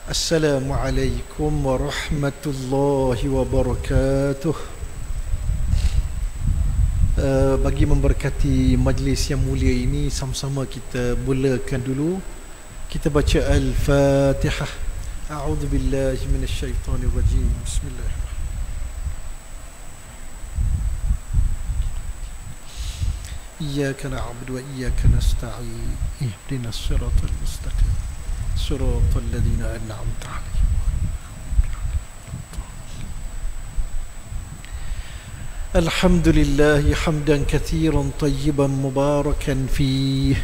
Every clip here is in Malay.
Assalamualaikum warahmatullahi wabarakatuh. Bagi memberkati majlis yang mulia ini, sama-sama kita mulakan dulu. Kita baca Al-Fatihah. A'udzu billahi minasyaitonir rajim. Bismillahirrahmanirrahim. Iyyaka na'budu wa iyyaka nasta'in. Ihdinas siratal mustaqim. Siratal ladzina an'amta 'alaihim. Alhamdulillahi hamdan katsiran tayyiban mubarakan fih.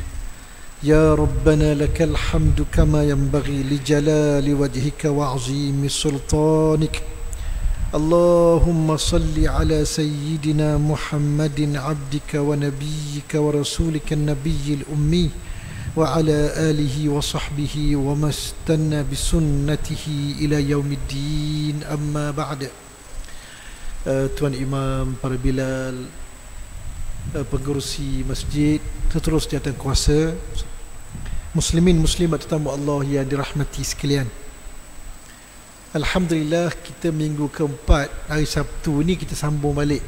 Ya Rabbana lakal hamdu kama yanbaghi li jalali wajhika wa 'azimi sultanik. Allahumma salli ala sayyidina Muhammadin 'abdika wa nabiyyika wa rasulika an-nabiyyil ummi wa ala alihi wa sahbihi wa mastanna bisunnatihi ila yaumiddin, amma ba'da. Tuan Imam, para Bilal, pengerusi masjid, seterus jawatan kuasa, muslimin muslimat tetamu Allah yang dirahmati sekalian. Alhamdulillah, kita minggu keempat, hari Sabtu ni kita sambung balik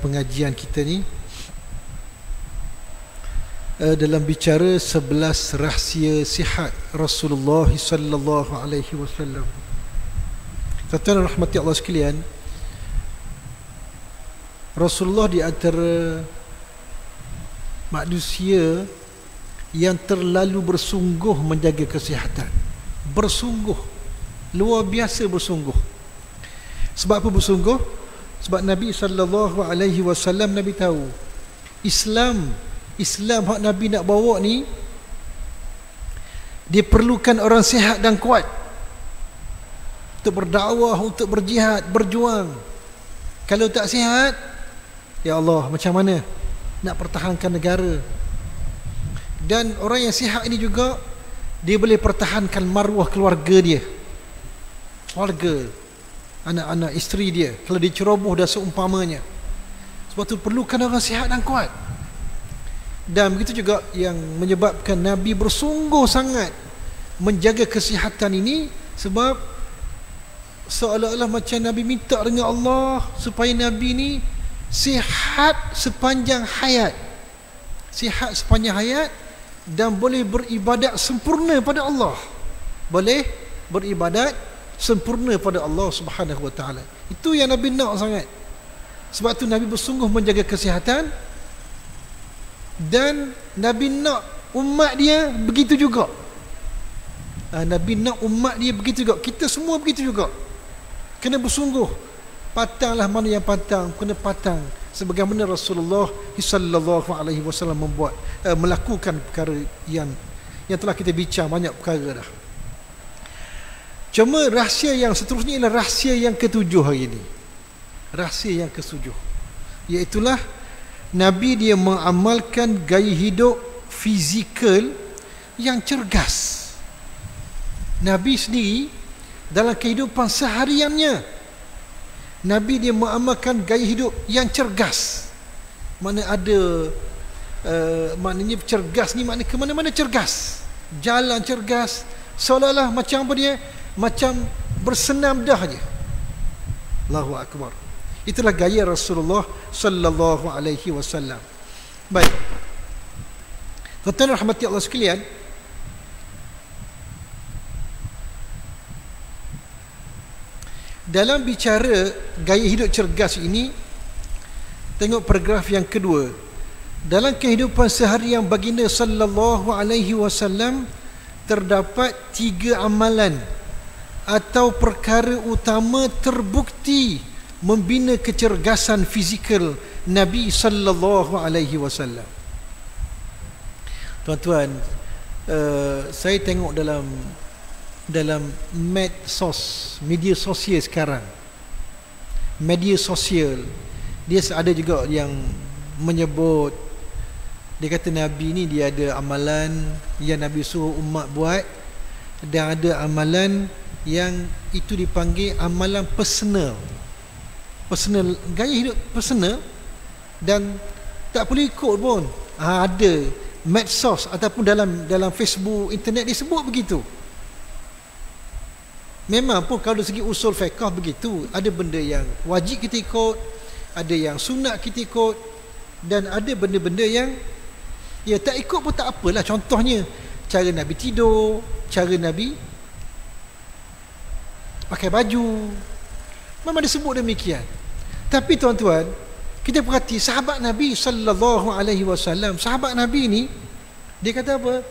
pengajian kita ni dalam bicara 11 rahsia sihat Rasulullah sallallahu alaihi wasallam. Tuan-tuan rahmati Allah sekalian, Rasulullah di antara manusia yang terlalu bersungguh menjaga kesihatan. Bersungguh, luar biasa bersungguh. Sebab apa bersungguh? Sebab Nabi sallallahu alaihi wasallam, Nabi tahu Islam hak Nabi nak bawa ni, dia perlukan orang sihat dan kuat untuk berdakwah, untuk berjihad, berjuang. Kalau tak sihat, ya Allah, macam mana nak pertahankan negara? Dan orang yang sihat ini juga, dia boleh pertahankan maruah keluarga dia, keluarga, anak-anak, isteri dia, kalau dia ceroboh dan seumpamanya. Sebab tu perlukan orang sihat dan kuat. Dan begitu juga yang menyebabkan Nabi bersungguh sangat menjaga kesihatan ini, sebab seolah-olah macam Nabi minta dengan Allah supaya Nabi ni sihat sepanjang hayat. Sihat sepanjang hayat dan boleh beribadat sempurna pada Allah. Boleh beribadat sempurna pada Allah Subhanahu wa taala. Itu yang Nabi nak sangat. Sebab tu Nabi bersungguh menjaga kesihatan. Dan Nabi nak umat dia begitu juga. Nabi nak umat dia begitu juga. Kita semua begitu juga. Kena bersungguh. Patanglah mana yang patang, kena patang. Sebagaimana Rasulullah sallallahu alaihi wasallam melakukan perkara yang telah kita bincang banyak perkara dah. Cuma rahsia yang seterusnya ialah rahsia yang ketujuh hari ini. Rahsia yang ketujuh, iaitulah Nabi dia mengamalkan gaya hidup fizikal yang cergas. Nabi sendiri dalam kehidupan sehariannya, Nabi dia mengamalkan gaya hidup yang cergas. Mana ada maknanya cergas ni, maknanya ke mana-mana cergas, jalan cergas, seolah-olah macam apa dia, macam bersenam dah je. Allahu akbar. Itulah gaya Rasulullah sallallahu alaihi wasallam. Baik, tuan-tuan rahmati Allah sekalian, dalam bicara gaya hidup cergas ini, tengok paragraf yang kedua. Dalam kehidupan seharian baginda sallallahu alaihi wasallam terdapat 3 amalan atau perkara utama terbukti membina kecergasan fizikal Nabi sallallahu alaihi wasallam. Tuan-tuan, saya tengok dalam medsos, media sosial sekarang, media sosial, dia ada juga yang menyebut, dia kata Nabi ni dia ada amalan yang Nabi suruh umat buat, dan ada amalan yang itu dipanggil amalan personal, gaya hidup personal, dan tak perlu ikut pun. Ada medsos ataupun dalam Facebook, internet disebut begitu. Memang pun kalau dari segi usul fiqh begitu, ada benda yang wajib kita ikut, ada yang sunat kita ikut, dan ada benda-benda yang ya tak ikut pun tak apalah. Contohnya cara Nabi tidur, cara Nabi pakai baju, memang disebut demikian. Tapi tuan-tuan, kita perhati sahabat Nabi sallallahu alaihi wasallam, sahabat Nabi ni dia kata apa?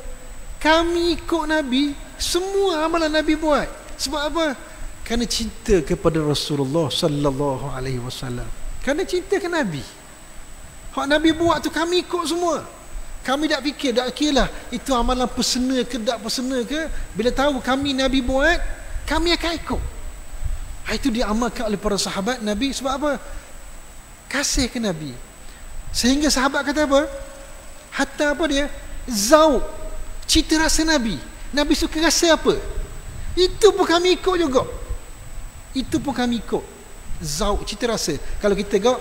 Kami ikut Nabi, semua amalan Nabi buat. Sebab apa? Kerana cinta kepada Rasulullah sallallahu alaihi wasallam. Kerana cinta ke Nabi. Hak Nabi buat tu kami ikut semua. Kami tak fikir, tak kira lah itu amalan personal ke tak personal ke. Bila tahu kami Nabi buat, kami akan ikut. Itu diamalkan oleh para sahabat Nabi. Sebab apa? Kasih ke Nabi. Sehingga sahabat kata apa? Hatta apa dia? Zauq, cita rasa Nabi. Nabi suka rasa apa? Itu pun kami ikut juga. Itu pun kami ikut. Zauq, cita rasa. Kalau kita tengok,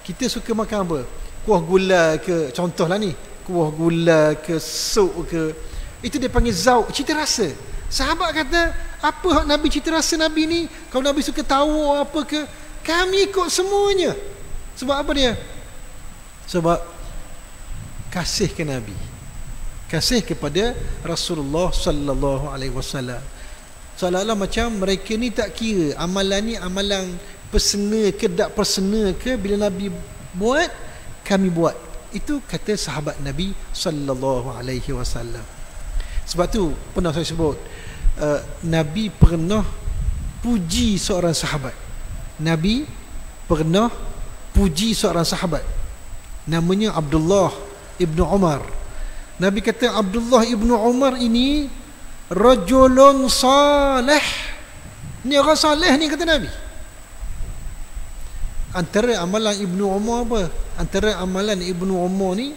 kita suka makan apa? Kuah gula ke, contohlah ni, kuah gula ke, sup ke, itu dia panggil zauq, cita rasa. Sahabat kata, apa hak Nabi cita rasa Nabi ni? Kalau Nabi suka tahu apa ke, kami ikut semuanya. Sebab apa dia? Sebab kasih ke Nabi, kasih kepada Rasulullah sallallahu alaihi wasallam. Seolah-olah macam mereka ni tak kira amalan ni amalan personal ke tak personal ke, bila Nabi buat, kami buat. Itu kata sahabat Nabi sallallahu alaihi wasallam. Sebab tu pernah saya sebut, Nabi pernah puji seorang sahabat. Nabi pernah puji seorang sahabat, namanya Abdullah ibnu Umar. Nabi kata Abdullah ibnu Umar ini rajulun salih. Ni orang salih ni, kata Nabi. Antara amalan Ibnu Umar apa? Antara amalan Ibnu Umar ni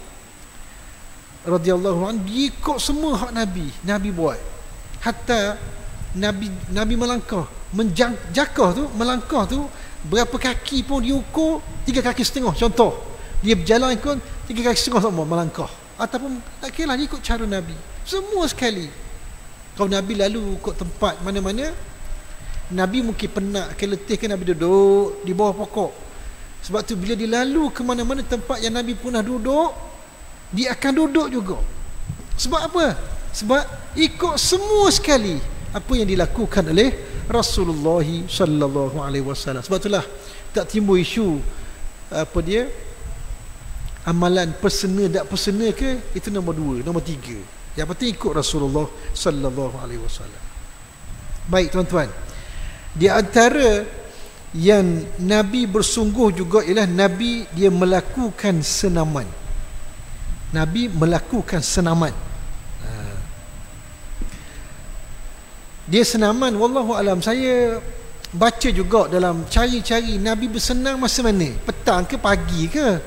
radhiyallahu anhu, dia ikut semua hak Nabi buat. Hatta Nabi melangkah, menjakah tu, melangkah tu, berapa kaki pun dia ukur 3 kaki setengah. Contoh, dia berjalan ikut 3 kaki setengah sama melangkah. Ataupun tak kira lah, dia ikut cara Nabi. Semua sekali. Kalau Nabi lalu ikut tempat mana-mana, Nabi mungkin penat ke, letih ke, Nabi duduk di bawah pokok. Sebab tu bila dia lalu ke mana-mana tempat yang Nabi pernah duduk, dia akan duduk juga. Sebab apa? Sebab ikut semua sekali apa yang dilakukan oleh Rasulullah sallallahu alaihi wasallam. Sebab itulah tak timbul isu apa dia, amalan personal tak personal ke, itu nombor 2, nombor 3. Yang penting ikut Rasulullah sallallahu alaihi wasallam. Baik tuan-tuan, di antara yang Nabi bersungguh juga ialah Nabi dia melakukan senaman. Nabi melakukan senaman. Dia senaman, wallahu alam, saya baca juga dalam cari-cari Nabi bersenam masa mana? Petang ke pagi ke?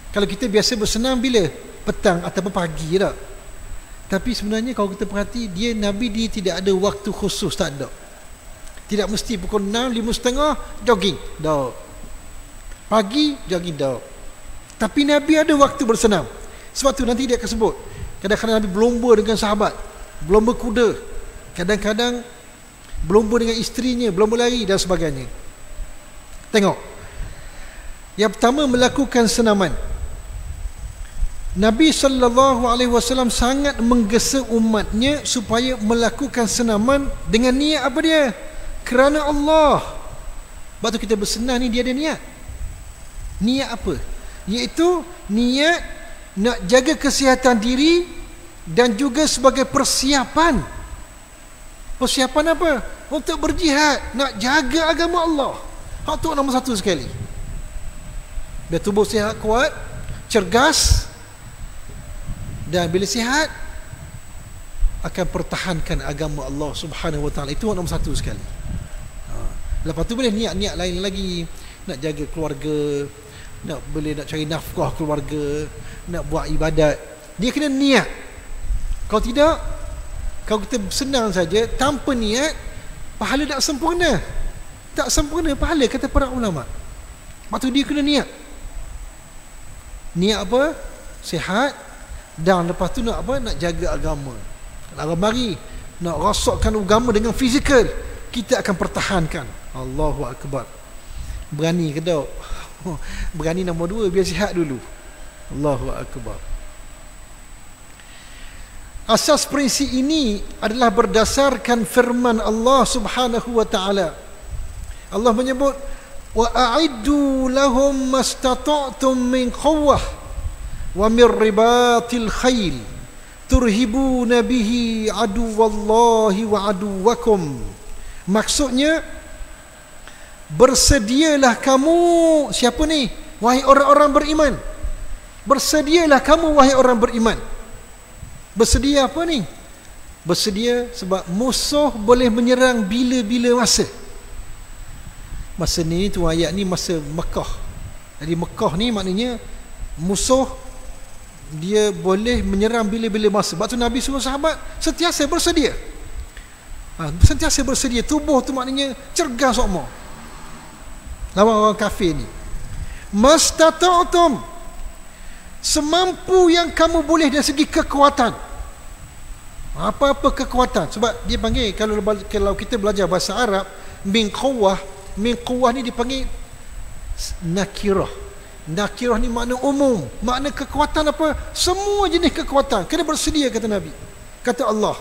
Kalau kita biasa bersenam bila? Petang ataupun pagi tak? Tapi sebenarnya kalau kita perhati, Nabi dia tidak ada waktu khusus, tak ada. Tidak mesti pukul 6, 5.30 jogging, tak. Pagi jogging, tak. Tapi Nabi ada waktu bersenam. Sebab tu nanti dia akan sebut, kadang-kadang Nabi berlomba dengan sahabat, berlomba kuda, kadang-kadang berlomba dengan isterinya, berlomba lari dan sebagainya. Tengok, yang pertama, melakukan senaman. Nabi sallallahu alaihi wasallam sangat menggesa umatnya supaya melakukan senaman dengan niat apa dia? Kerana Allah. Sebab tu kita bersenam ni dia ada niat. Niat apa? Iaitu niat nak jaga kesihatan diri dan juga sebagai persiapan. Persiapan apa? Untuk berjihad, nak jaga agama Allah. Hak tu nombor 1 sekali. Biar tubuh sihat, kuat, cergas, dan bila sihat akan pertahankan agama Allah Subhanahu wa taala. Itu nombor 1 sekali. Lepas tu boleh niat-niat lain lagi, nak jaga keluarga, boleh nak cari nafkah keluarga, nak buat ibadat. Dia kena niat. Kalau tidak, kalau kita senang saja tanpa niat, pahala tak sempurna. Tak sempurna pahala, kata para ulama. Lepas tu dia kena niat. Niat apa? Sihat. Dan lepas tu nak apa? Nak jaga agama. Nak mari nak rosakkan agama dengan fizikal, kita akan pertahankan. Allahu Akbar. Berani ke tak? Berani nombor 2, biar sihat dulu. Allahu Akbar. Asas prinsip ini adalah berdasarkan firman Allah Subhanahu wa taala. Allah menyebut, wa a'iddu lahum mastata'tum min quwwah wa min ribatil khail turhibuna bihi aduwallahi wa aduwakum. Maksudnya, bersedialah kamu. Siapa ni? Wahai orang-orang beriman. Bersedialah kamu wahai orang beriman. Bersedia apa ni? Bersedia sebab musuh boleh menyerang bila-bila masa. Masa ni tu, ayat ni masa Mekah. Jadi Mekah ni maknanya musuh dia boleh menyerang bila-bila masa. Sebab tu Nabi suruh sahabat sentiasa bersedia. Sentiasa bersedia. Tubuh tu maknanya cergas semua lawan orang kafir ni. Mastata'tum, semampu yang kamu boleh dari segi kekuatan. Apa-apa kekuatan. Sebab dia panggil, kalau kita belajar bahasa Arab, min quwwah ni dipanggil nakirah. Nakirah ni makna umum, makna kekuatan apa? Semua jenis kekuatan kena bersedia, kata Nabi, kata Allah.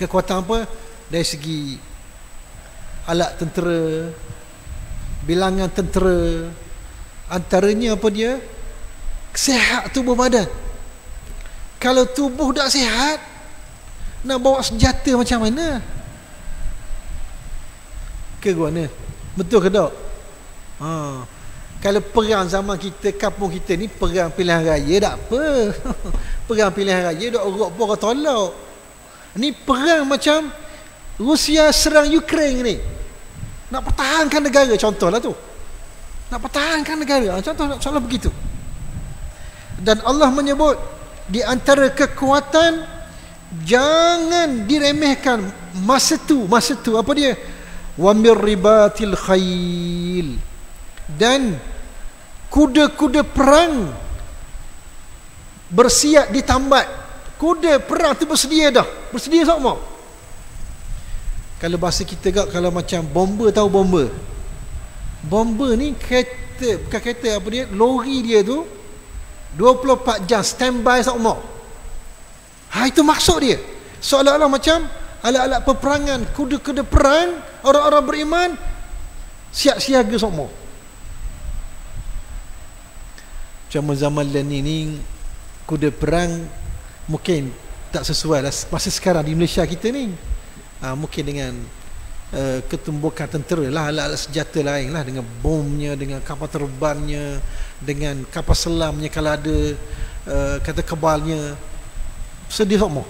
Kekuatan apa? Dari segi alat tentera, bilangan tentera. Antaranya apa dia? Sihat tubuh badan. Kalau tubuh tak sihat, nak bawa senjata macam mana? Ke mana? Betul ke tak? Kalau perang zaman kita, kampung kita ni, perang pilihan raya tak apa. Perang pilihan raya dok orok pun orang tolak. Ni perang macam Rusia serang Ukraine ni. Nak pertahankan negara, contohlah tu. Nak pertahankan negara, contoh begitu. Dan Allah menyebut, di antara kekuatan, jangan diremehkan masa tu apa dia? Wa mir ribatil khail, dan kuda-kuda perang bersiap di tambat. Kuda perang tu bersedia semua. Kalau bahasa kita gak, kalau macam bomber, tahu bomber? Bomber ni kereta, bukan kereta, apa dia? Lori dia tu 24 jam standby semua. Itu maksud dia. Seolah-olah macam alat-alat peperangan, kuda-kuda perang, orang-orang beriman siap siaga semua. Zaman ni kuda perang mungkin tak sesuai lah masa sekarang di Malaysia kita ni. Mungkin dengan ketumbukan tentera lah, alat-alat senjata lain lah, dengan bomnya, dengan kapal terbangnya, dengan kapal selamnya, kalau ada kata kebalnya, sedia semua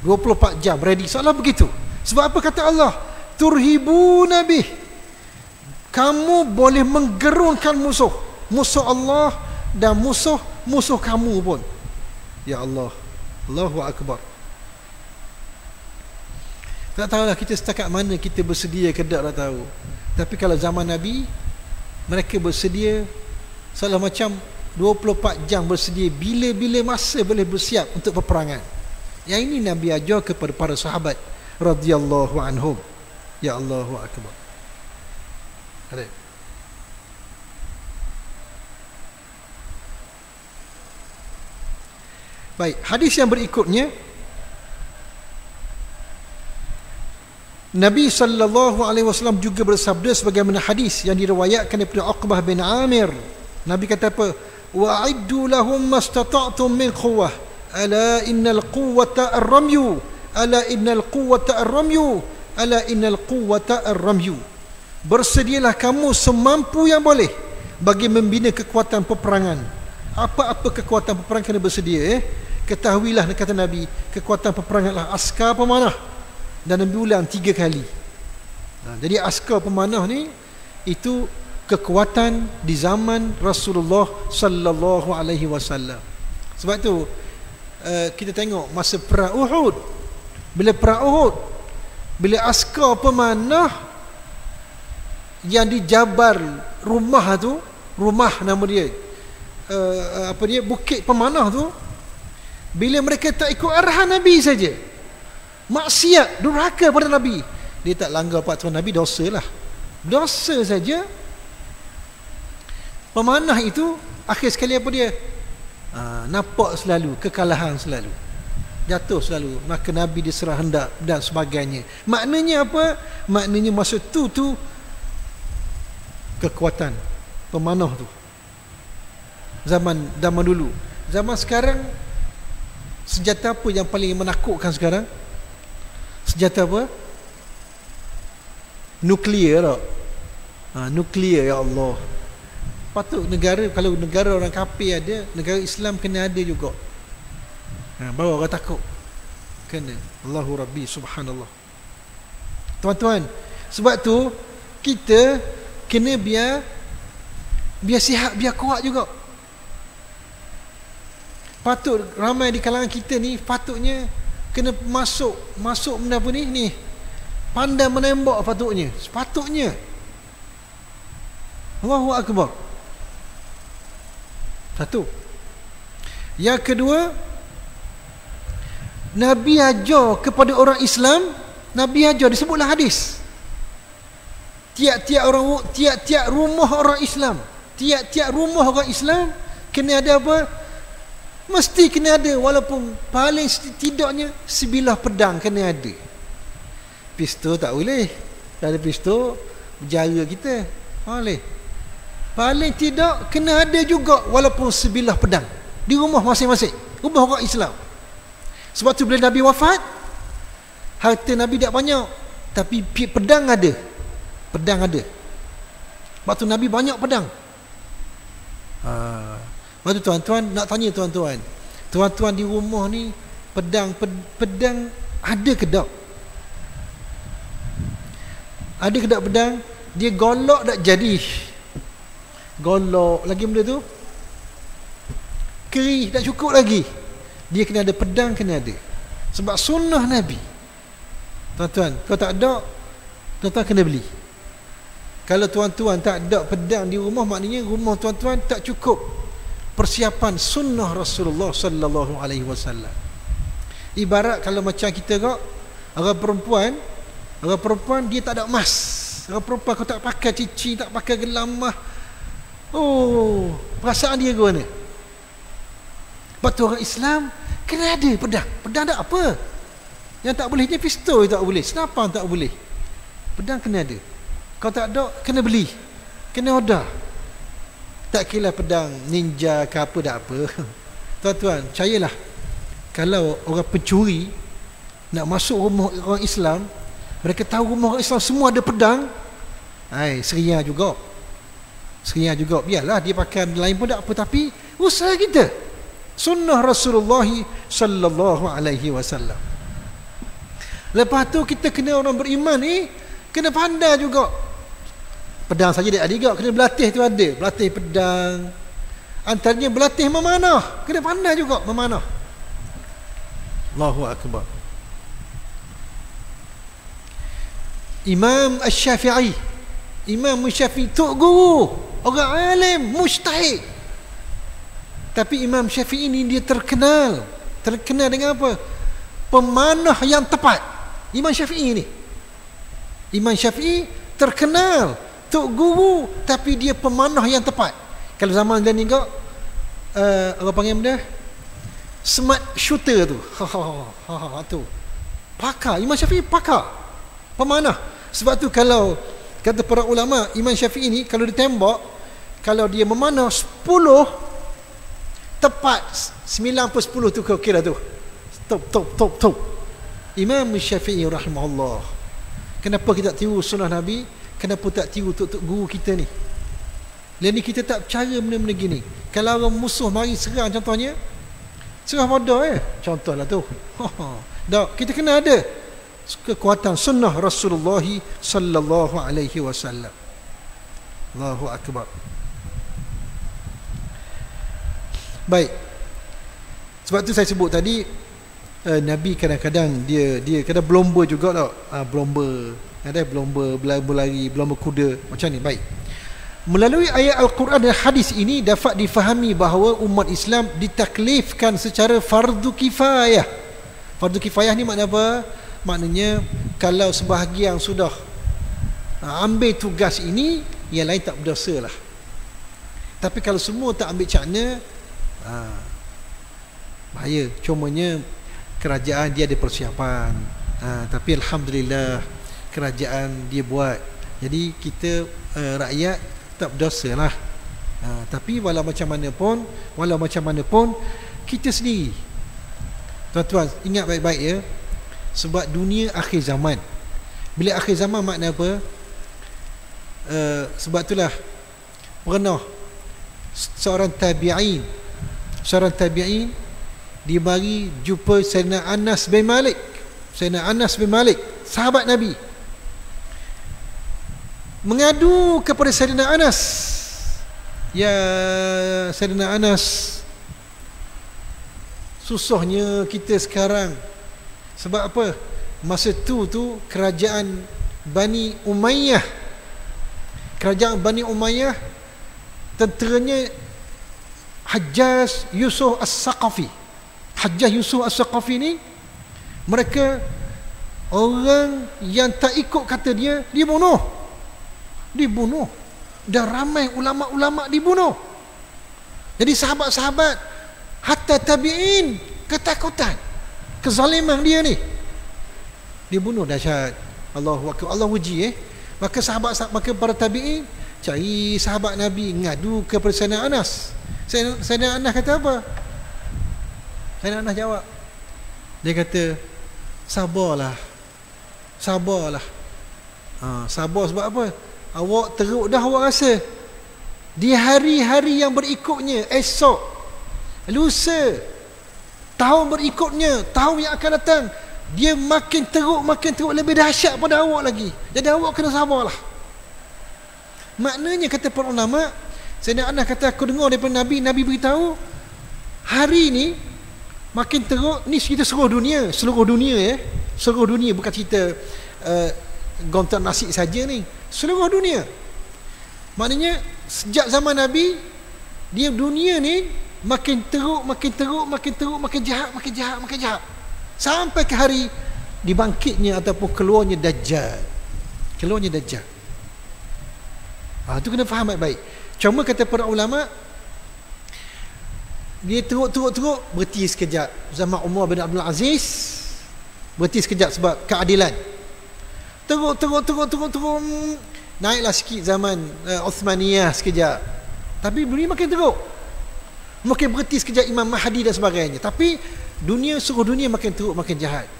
24 jam ready. Soalan begitu. Sebab apa kata Allah? Turhibuna bih, kamu boleh menggerunkan musuh Allah dan musuh kamu pun. Ya Allah, Allahu Akbar. Tak tahulah kita setakat mana kita bersedia ke tak, tak tahu. Tapi kalau zaman Nabi, mereka bersedia salah macam 24 jam bersedia, bila-bila masa boleh bersiap untuk peperangan. Yang ini Nabi ajar kepada para sahabat radhiyallahu anhum. Ya Allahu Akbar. Ada. Baik, hadis yang berikutnya, Nabi sallallahu alaihi wasallam juga bersabda sebagaimana hadis yang diriwayatkan daripada Uqbah bin Amir. Nabi kata apa? Wa a'iddu lahum mastata'tum min quwwah, ala innal quwwata ar-ramyu, ala innal quwwata ar-ramyu, ala innal quwwata ar-ramyu. Bersedialah kamu semampu yang boleh bagi membina kekuatan peperangan. Apa-apa kekuatan peperangan kena bersedia. Ketahuilah, kata Nabi, kekuatan peperangan adalah askar pemanah. Dan Nabi ulang 3 kali. Jadi askar pemanah ni, itu kekuatan di zaman Rasulullah sallallahu alaihi wasallam. Sebab tu kita tengok masa perang Uhud, bila askar pemanah yang di Jabal Rumah tu, rumah nama dia, bukit pemanah tu, bila mereka tak ikut arahan Nabi saja, maksiat, durhaka pada Nabi, dia tak langgar peraturan Nabi, dosa lah. Dosa saja. Pemanah itu akhir sekali apa dia? Nampak selalu kekalahan, selalu jatuh selalu, maka Nabi diserah hendak dan sebagainya. Maknanya apa? Maknanya masa tu kekuatan pemanah tu zaman dulu. Zaman sekarang senjata apa yang paling menakutkan sekarang? Senjata apa? Nuklear tak? Nuklear, ya Allah. Patut negara, kalau negara orang kafir ada, negara Islam kena ada juga. Baru orang takut. Kena. Allahu Rabbi, subhanallah. Tuan-tuan, sebab tu kita kena biar sihat, biar kuat juga. Patut ramai di kalangan kita ni patutnya kena masuk benda apa ni pandai menembak, sepatutnya. Allahu Akbar. Satu. Yang kedua, Nabi ajar kepada orang Islam, Nabi ajar, disebutlah hadis, tiap-tiap rumah orang Islam, tiap-tiap rumah orang Islam kena ada apa? Mesti kena ada, walaupun paling tidaknya sebilah pedang kena ada. Pistol tak boleh, tak ada pistol berjaya kita, boleh. Paling tidak kena ada juga walaupun sebilah pedang di rumah masing-masing, rumah orang Islam. Sebab tu bila Nabi wafat, harta Nabi tak banyak, tapi pedang ada. Sebab tu Nabi banyak pedang. Sebab tu tuan-tuan, nak tanya tuan-tuan di rumah ni pedang ada ke tak? Ada ke tak pedang? Dia golok tak jadi? Golok lagi benda tu, kerih tak cukup lagi, dia kena ada pedang, kena ada. Sebab sunnah Nabi. Tuan-tuan, kalau tak ada, tuan-tuan kena beli. Kalau tuan-tuan tak ada pedang di rumah, maknanya rumah tuan-tuan tak cukup persiapan sunnah Rasulullah sallallahu alaihi wasallam. Ibarat kalau macam kita kok, orang perempuan dia tak ada emas. Orang perempuan kau tak pakai cincin, tak pakai gelamah, perasaan dia ke mana? Betul, orang Islam kena ada pedang. Pedang tak apa. Yang tak bolehnya pistol tak boleh, senapang tak boleh. Pedang kena ada. Kalau tak ada, kena beli, kena order. Tak kira pedang ninja ke apa, tak apa. Tuan-tuan, percayalah, kalau orang pencuri nak masuk rumah orang Islam, mereka tahu rumah orang Islam semua ada pedang, seria juga. Biarlah dia pakai lain pun tak apa, tapi usaha kita sunnah Rasulullah sallallahu alaihi wasallam. Lepas tu kita kena, orang beriman ni kena pandai juga. Pedang saja dia ada juga, kena berlatih tu ada, berlatih pedang. Antaranya berlatih memanah, kena pandai juga memanah. Allahu Akbar. Imam Syafi'i Tok Guru, orang alim, mujtahid. Tapi Imam Syafi'i ini dia terkenal dengan apa? Pemanah yang tepat. Imam Syafi'i terkenal Tok Guru, tapi dia pemanah yang tepat. Kalau zaman dia ni kok orang panggil benda smart shooter tu. Tu. Pakar, Imam Syafi'i pakar, pemanah. Sebab tu kalau kata para ulama, Imam Syafi'i ni kalau ditembak, kalau dia memanah 10 tepat, 9/10 tu kau kira tu. Top. Imam Syafi'i rahimahullah. Kenapa kita tak tiru sunnah Nabi? Kenapa tak tiru tok guru kita ni? Lain ni kita tak percaya benda-benda gini. Kalau orang musuh mari serang, contohnya serang pada contohlah tu. Tak, kita kena ada kekuatan sunnah Rasulullah sallallahu alaihi wasallam. Allahu akbar. Baik. Sebab tu saya sebut tadi, Nabi kadang-kadang dia kadang berlomba juga tau. Berlomba, ada berlari, berlomba kuda macam ni. Baik. Melalui ayat Al-Quran dan hadis ini dapat difahami bahawa umat Islam ditaklifkan secara fardu kifayah. Fardu kifayah ni makna apa? Maknanya Kalau sebahagian sudah ambil tugas ini, yang lain tak berdosa lah. Tapi kalau semua tak ambil cakna, bahaya. Cumanya kerajaan dia ada persiapan, tapi Alhamdulillah kerajaan dia buat. Jadi kita rakyat tak berdosa lah. Tapi walau macam mana pun kita sendiri, tuan-tuan, ingat baik-baik ya. Sebab dunia akhir zaman. Bila akhir zaman makna apa? Sebab itulah pernah seorang tabi'in dia mari jumpa Sayyidina Anas bin Malik, sahabat Nabi, mengadu kepada Sayyidina Anas, ya Sayyidina Anas, susahnya kita sekarang. Sebab apa? Masa tu kerajaan Bani Umayyah, tenteranya Hajjaj Yusuf As-Saqafi ni, mereka orang yang tak ikut kata dia dibunuh. Dan ramai ulama-ulama dibunuh. Jadi sahabat-sahabat hatta tabi'in ketakutan kezaliman dia ni, dibunuh dahsyat. Allahu akbar, Allah uji maka maka para tabi'in cari sahabat Nabi, ngadu kepada Sayyidina Anas. Sayyidina Anas kata apa? Sayyidina Anas jawab, dia kata sabarlah. Sabar sebab apa? Awak teruk dah awak rasa. Di hari-hari yang berikutnya, esok, lusa, tahun berikutnya, tahun yang akan datang, dia makin teruk, lebih dahsyat pada awak lagi. Jadi awak kena sabarlah. Maknanya kata para ulama, Sayyidina Anas kata, aku dengar daripada Nabi beritahu hari ni makin teruk. Ni kita seluruh dunia, bukan cerita gontan nasi saja ni, seluruh dunia. Maknanya sejak zaman Nabi, dia dunia ni makin teruk, makin jahat, sampai ke hari dibangkitnya ataupun keluarnya Dajjal. Itu kena faham baik-baik. Cuma kata para ulama, dia teruk, berhenti sekejap. Zaman Umar bin Abdul Aziz, berhenti sekejap sebab keadilan. Teruk, naiklah sikit zaman Uthmaniyah sekejap. Tapi dunia makin teruk, makin berhenti sekejap Imam Mahdi dan sebagainya. Tapi seluruh dunia makin teruk, makin jahat.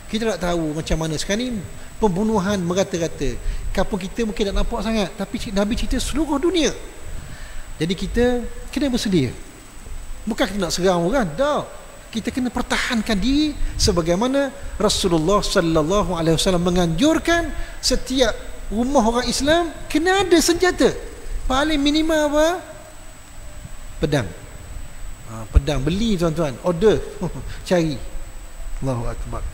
Kita tak tahu macam mana sekarang ni, pembunuhan merata-rata. Kampung kita mungkin tak nampak sangat, tapi Nabi cerita seluruh dunia. Jadi kita kena bersedia. Bukan kita nak serang orang, tak. Kita kena pertahankan diri sebagaimana Rasulullah sallallahu alaihi wasallam menganjurkan setiap rumah orang Islam kena ada senjata. Paling minimal apa? Pedang. Pedang beli, tuan-tuan, order cari. Allahu akbar.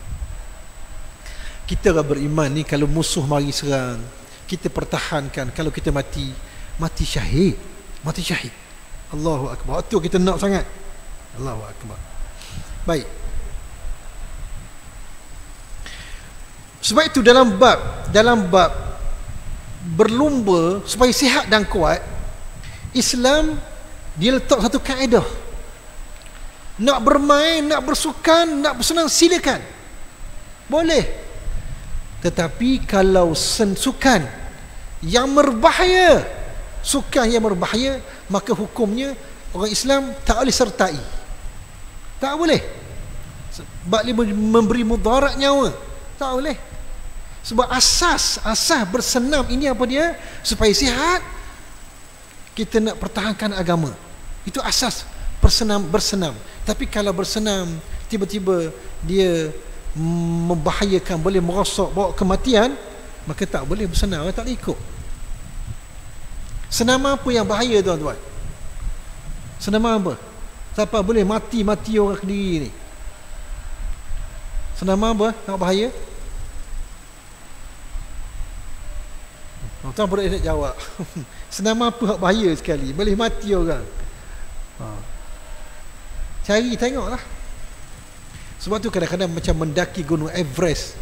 Kita orang beriman ni, kalau musuh mari serang, kita pertahankan. Kalau kita mati syahid. Allahu akbar. Itu kita nak sangat. Allahu akbar. Baik. Sebab itu dalam bab berlumba supaya sihat dan kuat, Islam dia letak satu kaedah. Nak bermain, nak bersukan, nak bersenang, silakan, boleh. Tetapi kalau sukan yang berbahaya, maka hukumnya orang Islam tak boleh sertai. Tak boleh. Sebab dia memberi mudarat nyawa. Tak boleh. Sebab asas bersenam ini apa dia? Supaya sihat, kita nak pertahankan agama. Itu asas bersenam. Tapi kalau bersenam tiba-tiba dia membahayakan, boleh merosok, bawa kematian, maka tak boleh bersenam, tak boleh ikut. Senam apa yang bahaya, tuan-tuan? Senam apa? Siapa boleh mati orang sendiri ni? Senam apa nak bahaya? Tuan boleh nak jawab. Senam apa hak bahaya sekali, boleh mati orang? Cari tengoklah. Sebab tu kadang-kadang macam mendaki gunung Everest,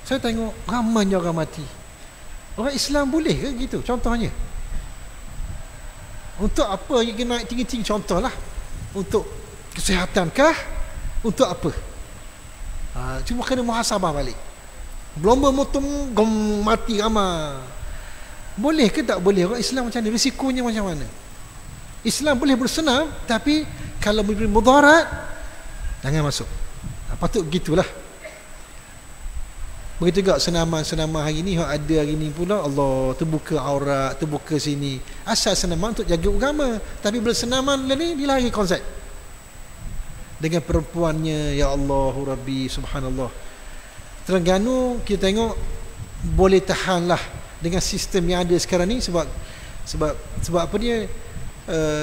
Saya tengok ramai orang mati. Orang Islam boleh ke gitu? Contohnya, untuk apa yang naik tinggi-tinggi? Contohlah, untuk kesihatankah? Untuk apa? Cuma kena muhasabah balik. Berlomba motong mati ramai. Boleh ke tak boleh? Orang Islam macam mana? Risikonya macam mana? Islam boleh bersenam, tapi kalau memberi mudarat, jangan masuk. Patut begitulah. Begitu juga senaman-senaman hari ni, ada hari ni pula, Allah, terbuka aurat, terbuka sini. Asal senaman untuk jaga agama, tapi bersenaman ni dia lari konsep dengan perempuannya. Ya Allah Rabbi, subhanallah. Terengganu kita tengok boleh tahanlah dengan sistem yang ada sekarang ni, sebab apa dia,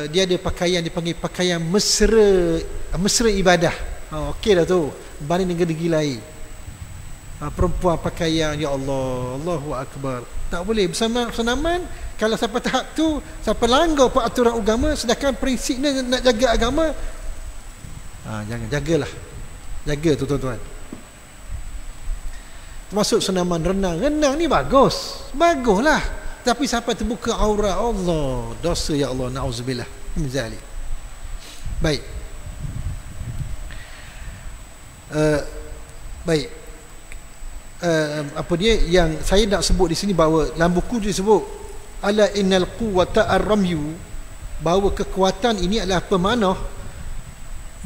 dia ada pakaian dipanggil pakaian mesra ibadah. Okey dah tu, banding negeri lain. Perempuan pakaian, ya Allah, Allahu Akbar. Tak boleh bersama senaman. Kalau sampai tahap tu, sampai langgar peraturan agama, sedangkan prinsipnya nak jaga agama, jangan, jagalah. Jaga tu tuan-tuan. Termasuk senaman renang. Renang ni baguslah. Tapi sampai terbuka aurat, Allah, dosa, ya Allah, na'udzubillah min zalik. Baik. Baik. Apa dia yang saya nak sebut di sini, bahawa dalam buku disebut ala innal quwwata ar-ramyu, bahawa kekuatan ini adalah pemanah.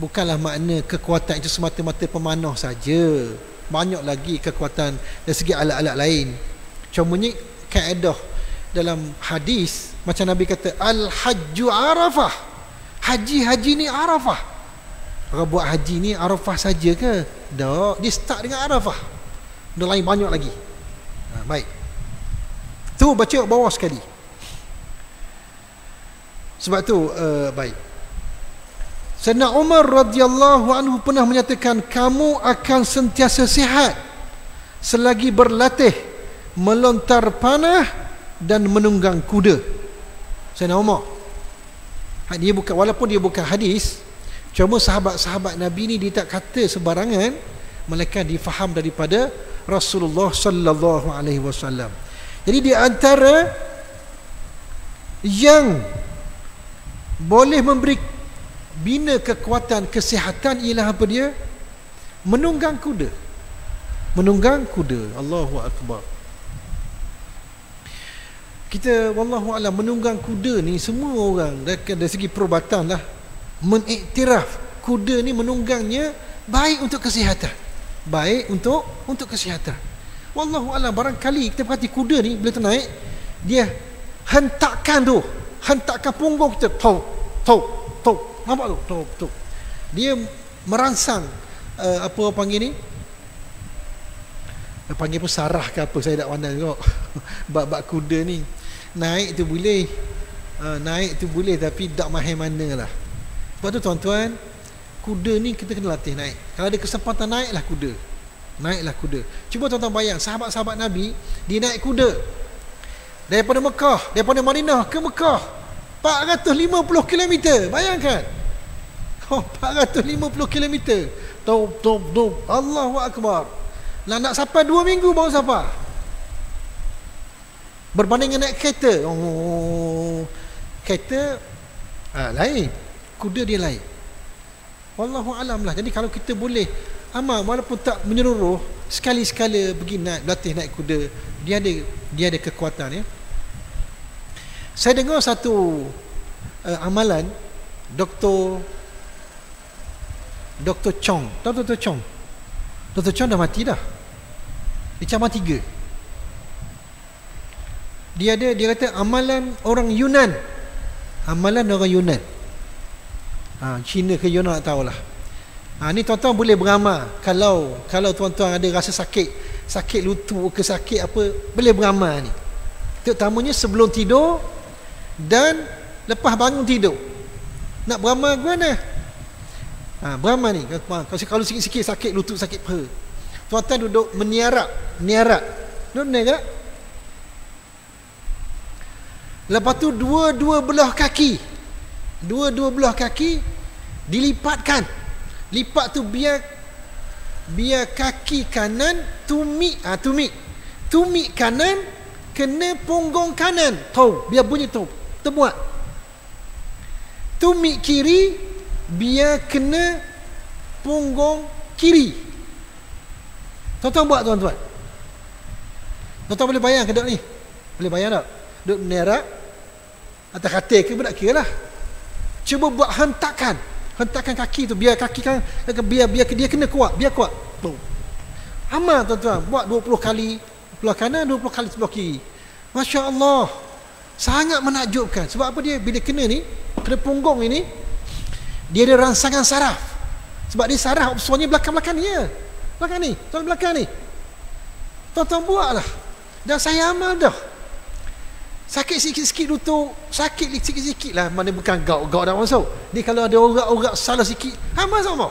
Bukanlah makna kekuatan itu semata-mata pemanah saja. Banyak lagi kekuatan dari segi alat-alat lain. Contohnya kaedah dalam hadis, macam Nabi kata, al-hajju arafah. Haji ni arafah. Orang buat haji ni arafah saja ke? Tak, dia start dengan arafah. Benda lain banyak lagi. Baik. Tu baca bawah sekali. Sebab tu baik. Sayyidina Umar radhiyallahu anhu pernah menyatakan, kamu akan sentiasa sihat selagi berlatih melontar panah dan menunggang kuda. Sayyidina Umar. Dia bukan, walaupun dia bukan hadis, cuma sahabat-sahabat Nabi ni dia tak kata sebarangan, melainkan difaham daripada Rasulullah sallallahu alaihi wasallam. Jadi di antara yang boleh memberi bina kekuatan kesihatan ialah apa dia? Menunggang kuda. Menunggang kuda. Allahu Akbar. Kita wallahu alam, menunggang kuda ni semua orang dari segi perubatan lah mengiktiraf kuda ni menunggangnya baik untuk kesihatan. Baik untuk kesihatan. Wallahu alam, barangkali kita perhati kuda ni bila ternaik, dia hentakkan punggung kita, tok. Nampak tu? Tok. Dia merangsang apa panggil ni? Panggil pun sarah ke apa, saya tak pandang tengok. Bab kuda ni. Naik tu boleh, tapi tak mahir mana lah. Sebab tu tuan-tuan, kuda ni kita kena latih naik. Kalau ada kesempatan naiklah kuda. Cuba tuan-tuan bayang, sahabat-sahabat Nabi, dia naik kuda daripada Madinah ke Mekah 450 km. Bayangkan. 450 km. Top. Allahu Akbar. Nak sampai 2 minggu baru sampai. Berbanding dengan naik kereta. Kereta lain. Kuda dia lain. Wallahu alam lah. Jadi kalau kita boleh amal, walaupun tak menyeluruh, sekali-sekala pergi berlatih naik kuda, dia ada kekuatan ya. Saya dengar satu amalan Dr. Chong. Tahu Dr. Chong? Dr. Chong dah mati dah. Dia cabang 3. Dia kata amalan orang Yunan. Cina ke Yunan tak tahulah. Ni tuan-tuan boleh beramal. Kalau tuan-tuan ada rasa sakit lutut ke sakit apa, boleh beramal ni. Terutamanya sebelum tidur dan lepas bangun tidur. Nak beramal ke mana? Beramal ni, kalau sikit-sikit sakit lutut, sakit perut, tuan-tuan duduk meniarap. Duduk meniarap. Lepas tu dua belah kaki dilipatkan. Lipat tu biar biar kaki kanan tumit kanan kena punggung kanan. Tahu, biar bunyi tu. Terbuat. Tumit kiri biar kena punggung kiri. Tuan-tuan buat, tuan-tuan. Tuan-tuan boleh bayang ke duduk ni? Boleh bayang tak? Duduk menerak atas katil ke budak kira lah. Cuba buat hentakan kaki tu biar kaki kan, biar dia kena kuat, biar kuat. Tuh. Amal tuan-tuan, buat 20 kali sebelah kanan, 20 kali sebelah kiri. Masya-Allah. Sangat menakjubkan. Sebab apa dia? Bila kena punggung ini, dia ada rangsangan saraf. Sebab dia saraf opsionnya belakang-belakang ni ya. Belakang ni, tuan belakang ni. Tuan-tuan buatlah. Dan saya amal dah. Sakit sikit-sikit lutut, sakit sikit-sikit lah. Mana bukan gout dah masuk. Ni kalau ada urat-urat salah sikit, amal sama.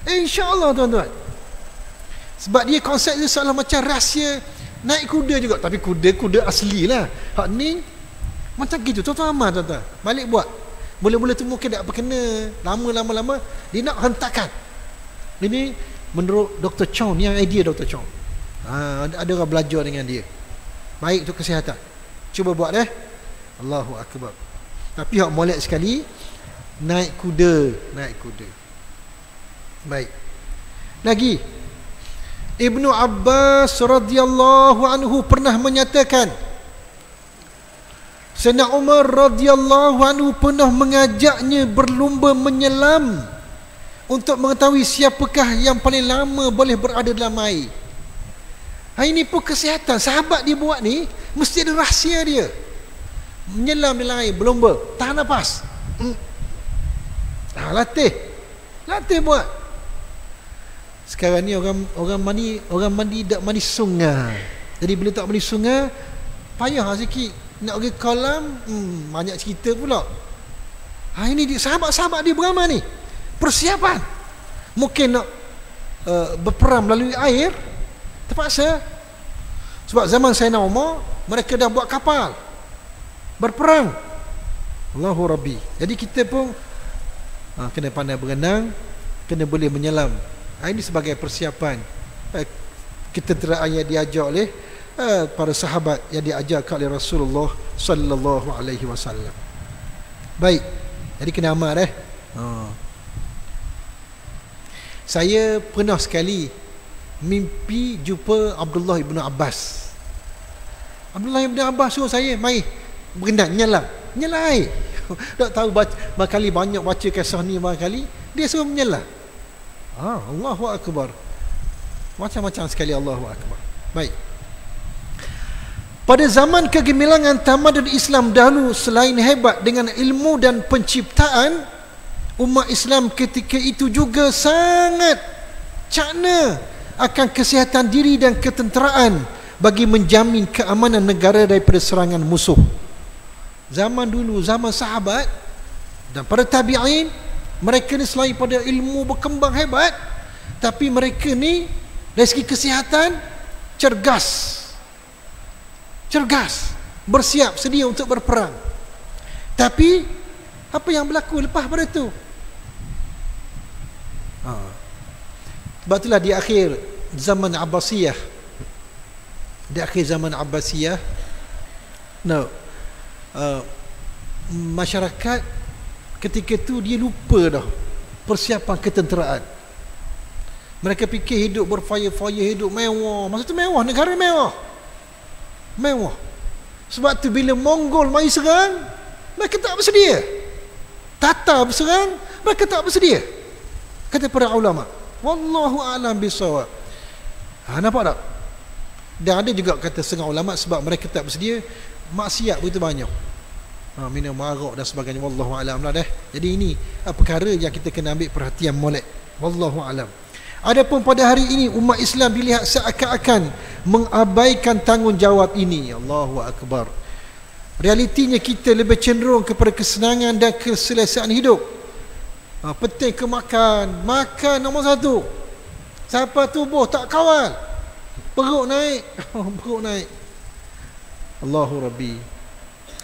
InsyaAllah tuan-tuan. Sebab dia konsep dia seolah macam rahsia naik kuda juga. Tapi kuda asli lah. Hak ni macam gitu. Tuan-tuan amal tuan-tuan. Balik buat. Mula-mula tu mungkin tak berkena. Lama-lama dia nak hentakan. Ini menurut Dr. Chong. Ni yang idea Dr. Chong. Ada orang belajar dengan dia. Baik untuk kesihatan. Cuba buat Allahu Akbar. Tapi hak molek sekali, naik kuda. Baik. Lagi, Ibnu Abbas radhiyallahu anhu pernah menyatakan, Sayyidina Umar radhiyallahu anhu pernah mengajaknya berlumba menyelam untuk mengetahui siapakah yang paling lama boleh berada dalam air. Ini pun kesihatan. Sahabat dia buat ni mesti ada rahsia dia. Menyelam dalam air, berlumba, tahan nafas. Latih buat. Sekarang ni orang mandi tak mandi sungai. Jadi bila tak mandi sungai, payah sikit. Nak pergi kolam, banyak cerita pula. Ini dia, sahabat-sahabat dia beramal ni. Persiapan. Mungkin nak berperang melalui air, terpaksa. Sebab zaman Sayyidina Umar, mereka dah buat kapal berperang. Allahu Rabbi. Jadi kita pun kena pandai berenang, kena boleh menyelam. Ini sebagai persiapan ketenteraan yang diajar oleh para sahabat, yang diajarkan oleh Rasulullah sallallahu alaihi wasallam. Baik. Jadi kena amal Saya pernah sekali mimpi jumpa Abdullah ibn Abbas. Abdullah ibn Abbas suruh saya mai berenang, menyelam air. Tak tahu kali banyak baca kisah ni kali, dia suruh menyelam. Allahu Akbar. Macam-macam sekali Allahu Akbar. Baik. Pada zaman kegemilangan tamadun Islam dahulu, selain hebat dengan ilmu dan penciptaan, umat Islam ketika itu juga sangat cakna akan kesihatan diri dan ketenteraan bagi menjamin keamanan negara daripada serangan musuh. Zaman dulu, zaman sahabat dan para tabi'in, mereka ni selain pada ilmu berkembang hebat, tapi mereka ni dari segi kesihatan cergas, bersiap sedia untuk berperang. Tapi apa yang berlaku lepas pada tu? Sebab itulah di akhir zaman Abbasiyah, masyarakat ketika tu dia lupa dah persiapan ketenteraan. Mereka fikir hidup berfaya-faya, hidup mewah. Maksud tu mewah, negara mewah. Sebab tu bila Mongol mari serang, mereka tak bersedia. Tatar berserang, mereka tak bersedia. Kata para ulama, wallahu a'lam bisawab. Nampak tak? Dan ada juga kata setengah ulama, sebab mereka tak bersedia, maksiat begitu banyak. Minum arak dan sebagainya. Wallahu a'lam lah. Jadi ini perkara yang kita kena ambil perhatian molek. Wallahu a'lam. Adapun pada hari ini umat Islam dilihat seakan-akan mengabaikan tanggungjawab ini. Allahu Akbar. Realitinya kita lebih cenderung kepada kesenangan dan keselesaan hidup. Penting ke makan nombor satu. Siapa tubuh tak kawal, perut naik. Allahu Rabbi.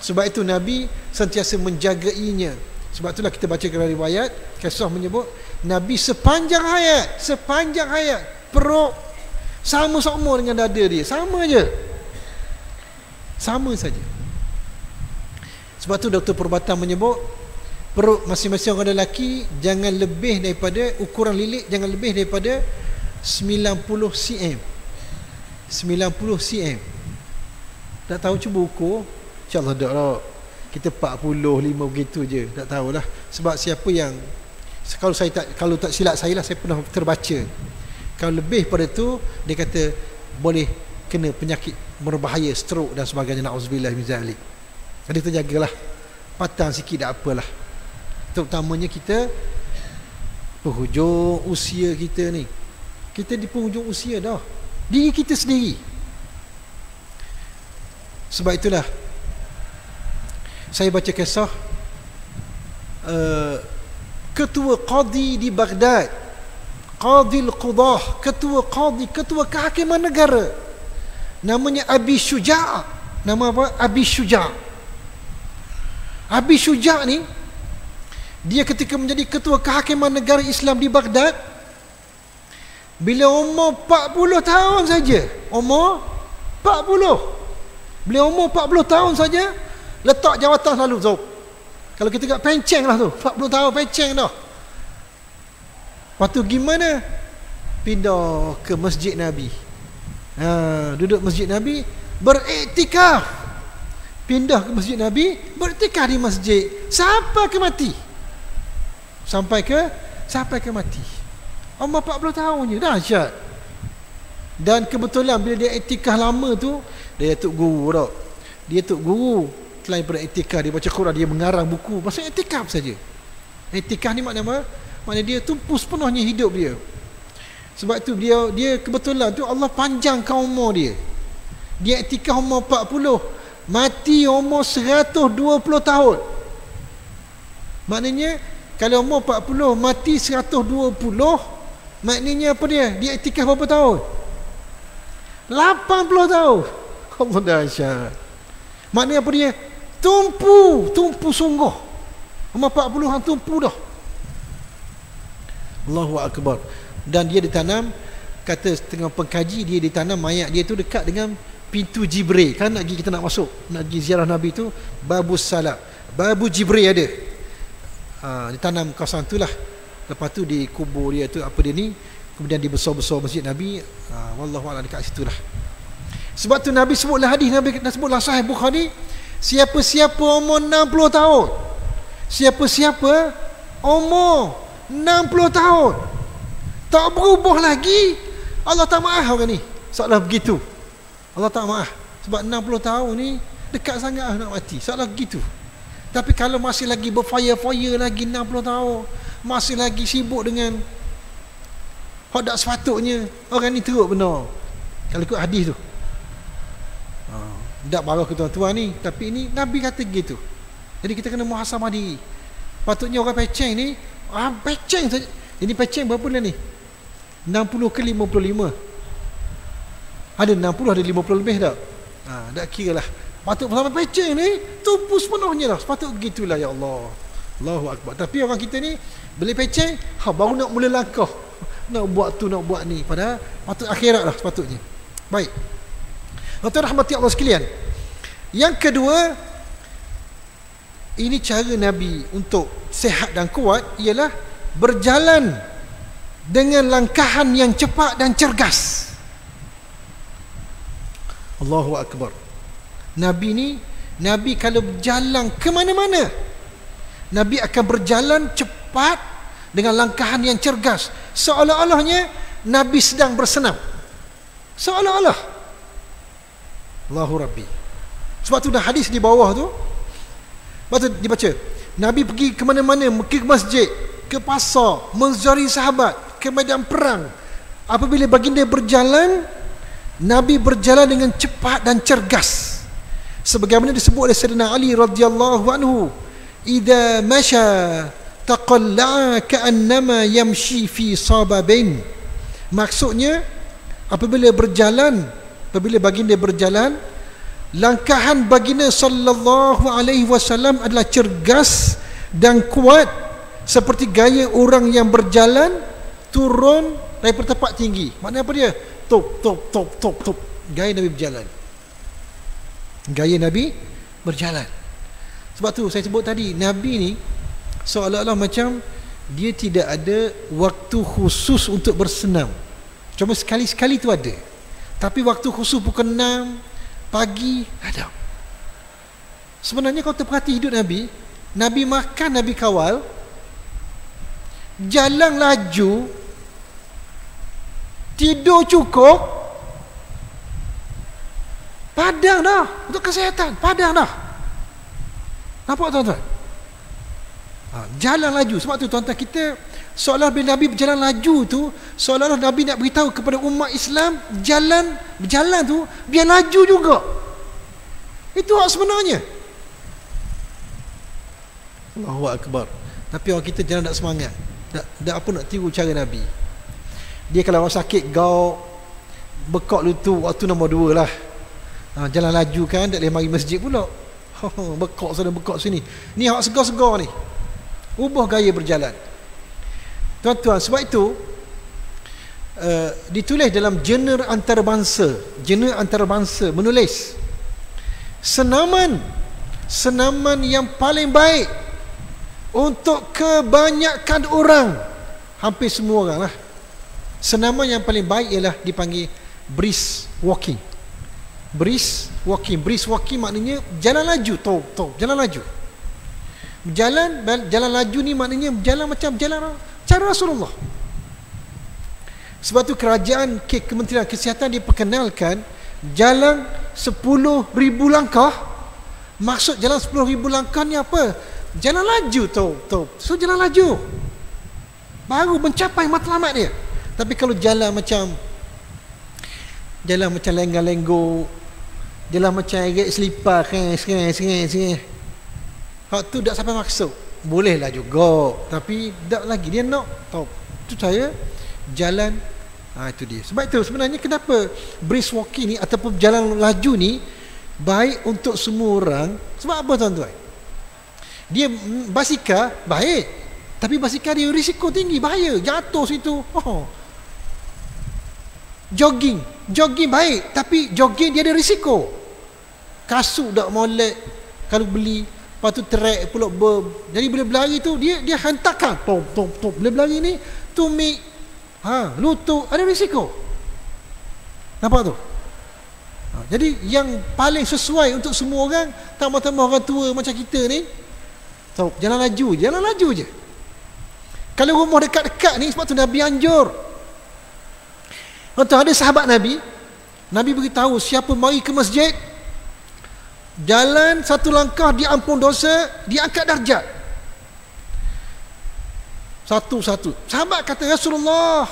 Sebab itu Nabi sentiasa menjagainya. Sebab itulah kita baca dalam riwayat, kisah menyebut Nabi sepanjang hayat perut sama dengan dada dia, sama saja. Sebab tu Dr. Perubatan menyebut perut masing-masing orang lelaki jangan lebih daripada, ukuran lilit jangan lebih daripada 90 cm. 90 cm. Tak tahu, cuba ukur. InsyaAllah tak lah. Kita 45 begitu je. Tak tahulah. Sebab siapa yang, kalau tak silap saya lah, saya pernah terbaca, kalau lebih pada tu dia kata boleh kena penyakit berbahaya, stroke dan sebagainya, na'udzubillah min zalik. Jadi terjagalah, patang sikit tak apalah. Terutamanya kita penghujung usia kita ni. Kita di penghujung usia dah, diri kita sendiri. Sebab itulah saya baca kisah ketua qadi di Baghdad, qadi al-qudah, ketua kehakiman negara, namanya Abi Syuja'. Nama apa? Abi Syuja'. Abi Syuja' ni, dia ketika menjadi ketua kehakiman negara Islam di Baghdad, bila umur 40 tahun saja, umur 40, bila umur 40 tahun saja letak jawatan lalu. So, kalau kita kat penceng lah tu, 40 tahun penceng dah. Lepas tu gimana? Pindah ke Masjid Nabi. Duduk Masjid Nabi, beriktikaf. Pindah ke Masjid Nabi, beriktikaf di masjid sampai ke mati. Sampai ke mati. Umur 40 tahun je, dahsyat. Dan kebetulan bila dia iktikaf lama tu, dia tok guru tau. Dia tok guru, selain daripada iktikaf dia baca Quran, dia mengarang buku pasal iktikaf saja. Iktikaf ni makna apa? Makna dia tumpu sepenuhnya hidup dia. Sebab tu dia kebetulan tu Allah panjangkan umur dia. Dia iktikaf umur 40, mati umur 120 tahun. Maknanya kalau umur 40 mati 120, maknanya apa dia? Dia iktikaf berapa tahun? 80 tahun. Allah dahsyat. Maknanya apa dia? Tumpu sungguh. Umur 40-an tumpu dah. Allahu Akbar. Dan dia ditanam, kata setengah pengkaji, dia ditanam mayat dia tu dekat dengan pintu Jibril. Kan nak pergi, kita nak masuk, nak pergi ziarah Nabi tu, Babus Salam, Babu Jibril ada. Ditanam kawasan tu lah. Lepas tu dikubur dia tu, apa dia ni, kemudian dibesar-besar Masjid Nabi. Wallahu a'lam, dekat situ lah. Sebab tu Nabi sebutlah hadis, Nabi sebutlah Sahih Bukhari, siapa-siapa umur 60 tahun, siapa-siapa umur 60 tahun tak berubah lagi, Allah tak maaf orang ni. Seolah begitu, Allah tak maaf. Sebab 60 tahun ni dekat sangat nak mati, seolah begitu. Tapi kalau masih lagi berfaya-faya lagi 60 tahun, masih lagi sibuk dengan tak sepatutnya, orang ni teruk benar. Kalau ikut hadis tu, tak marah ke tuan-tuan ni, tapi ini Nabi kata gitu. Jadi kita kena muhasabah diri. Patutnya orang peceng ni, peceng saja. Ini peceng berapa bulan ni? 60 ke 55? Ada 60, ada 50 lebih tak? Tak kira lah. Patut sampai peceng ni tumpu sepenuhnya lah. Sepatut begitulah, ya Allah. Allahu Akbar. Tapi orang kita ni beli peceng, baru nak mula langkah, nak buat tu, nak buat ni. Padahal patut akhirat lah sepatutnya. Baik, tuan rahmati Allah sekalian, yang kedua, ini cara Nabi untuk sihat dan kuat, ialah berjalan dengan langkahan yang cepat dan cergas. Allahu Akbar. Nabi kalau berjalan ke mana-mana, Nabi akan berjalan cepat dengan langkahan yang cergas, seolah-olahnya Nabi sedang bersenam, seolah-olah. Allahu Rabbi. Sebab tu dah hadis di bawah tu, lepas tu dibaca, Nabi pergi ke mana-mana, pergi ke masjid, ke pasar, menziarahi sahabat, ke medan perang. Apabila baginda berjalan, Nabi berjalan dengan cepat dan cergas. Sebagaimana disebut oleh Sayyidina Ali radhiyallahu anhu, idza masya taqalla'a ka'annama yamshi fi sababain. Maksudnya apabila baginda berjalan, langkahan baginda sallallahu alaihi wasallam adalah cergas dan kuat, seperti gaya orang yang berjalan turun daripada tempat tinggi. Maknanya apa dia? Top, top, top, top, top. Gaya Nabi berjalan. Gaya Nabi berjalan. Sebab tu saya sebut tadi, Nabi ni seolah-olah macam dia tidak ada waktu khusus untuk bersenam. Cuma sekali-sekali tu ada. Tapi waktu khusus pukul 6 pagi ada. Sebenarnya kalau terperhati hidup Nabi, Nabi makan, Nabi kawal, jalan laju, tidur cukup, padang dah untuk kesihatan, padang dah. Nampak tuan-tuan? Jalan laju. Sebab tu tuan-tuan, kita seolah bila Nabi berjalan laju tu, seolah-olah Nabi nak beritahu kepada umat Islam, berjalan tu biar laju juga. Itu hak sebenarnya. Allahu Akbar. Tapi orang kita jangan nak semangat. Tak apa nak tiru cara Nabi. Dia kalau orang sakit gauk, bekak lutut, waktu nombor 2 lah. Jalan laju kan, tak boleh mari masjid pula. Bekak sana, bekak sini. Ni hak segar-segar ni. Ubah gaya berjalan. Tuan-tuan, sebab itu ditulis dalam jurnal antarabangsa. Jurnal antarabangsa menulis senaman yang paling baik untuk kebanyakan orang, hampir semua orang lah, senaman yang paling baik ialah dipanggil brisk walking. Brisk walking. Brisk walking maknanya jalan laju, jalan laju. Jalan laju ni maknanya jalan macam jalan cara Rasulullah. Sebab tu kerajaan Kementerian Kesihatan diperkenalkan jalan 10,000 langkah. Maksud jalan 10,000 langkah ni apa? Jalan laju So jalan laju baru mencapai matlamat dia. Tapi kalau jalan macam lenggang-lenggok, jalan macam erat selipar, hak tu tak sampai maksud. Bolehlah juga, tapi tak lagi dia nak tahu. Itu saya jalan. Itu dia. Sebab itu sebenarnya kenapa brisk walking ni ataupun jalan laju ni baik untuk semua orang. Sebab apa tuan-tuan? Dia basikal baik, tapi basikal dia risiko tinggi, bahaya jatuh situ. Jogging baik, tapi jogging dia ada risiko. Kasut tak molek kalau beli, lepas tu track pula jadi bila berlari tu dia hantarkan top bila berlari ni tumit, lutut, ada risiko. Nampak tu? Jadi yang paling sesuai untuk semua orang, tambah-tambah orang tua macam kita ni, jalan laju je. Kalau rumah dekat-dekat ni, sebab tu Nabi anjur. Ada sahabat Nabi beritahu, siapa mari ke masjid, jalan 1 langkah diampun dosa, diangkat darjat. Satu. Sahabat kata, Rasulullah,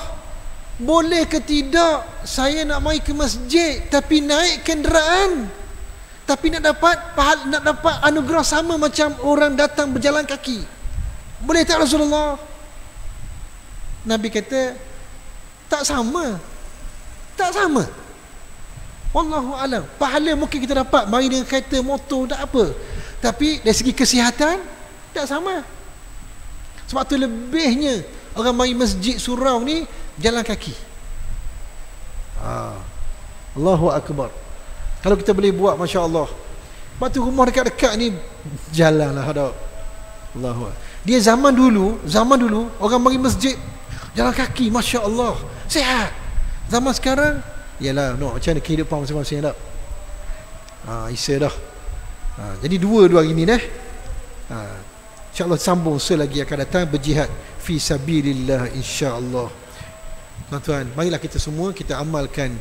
boleh ke tidak saya nak mari ke masjid tapi naik kenderaan, tapi nak dapat anugerah sama macam orang datang berjalan kaki? Boleh tak Rasulullah? Nabi kata, tak sama. Wallahu alam. Pahala mungkin kita dapat mari dengan kereta, motor, tak apa, tapi dari segi kesihatan tak sama. Sebab tu lebihnya orang mari masjid surau ni jalan kaki. Allahu Akbar. Kalau kita boleh buat, Masya Allah. Sebab tu rumah dekat-dekat ni jalanlah ada. Allahu Akbar. Dia zaman dulu orang mari masjid jalan kaki, Masya Allah, sihat. Zaman sekarang yalah, macam mana kehidupan masing-masing dah. Isa dah. Jadi dua hari ni InsyaAllah sambung selagi akan datang, berjihad fi sabilillah insyaAllah. Tuan-tuan, marilah kita semua kita amalkan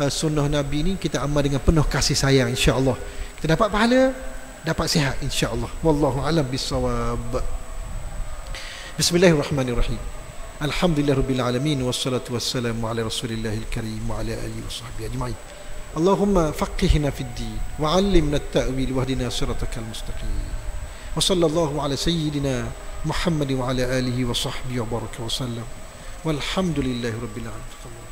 sunnah Nabi ni, kita amal dengan penuh kasih sayang, insyaAllah kita dapat pahala, dapat sihat, insyaAllah. Wallahu alam bissawab. Bismillahirrahmanirrahim. Alhamdulillahirabbil alamin, wassalatu wassalamu ala rasulillahil karim wa ala alihi washabbihi ajma'in. Allahumma faqihna fid din wa 'allimna at-ta'wil wahdina siratal mustaqim. Wa sallallahu ala sayyidina Muhammad wa ala alihi wa sahbihi wa baraka wa sallam. Walhamdulillahirabbil alamin.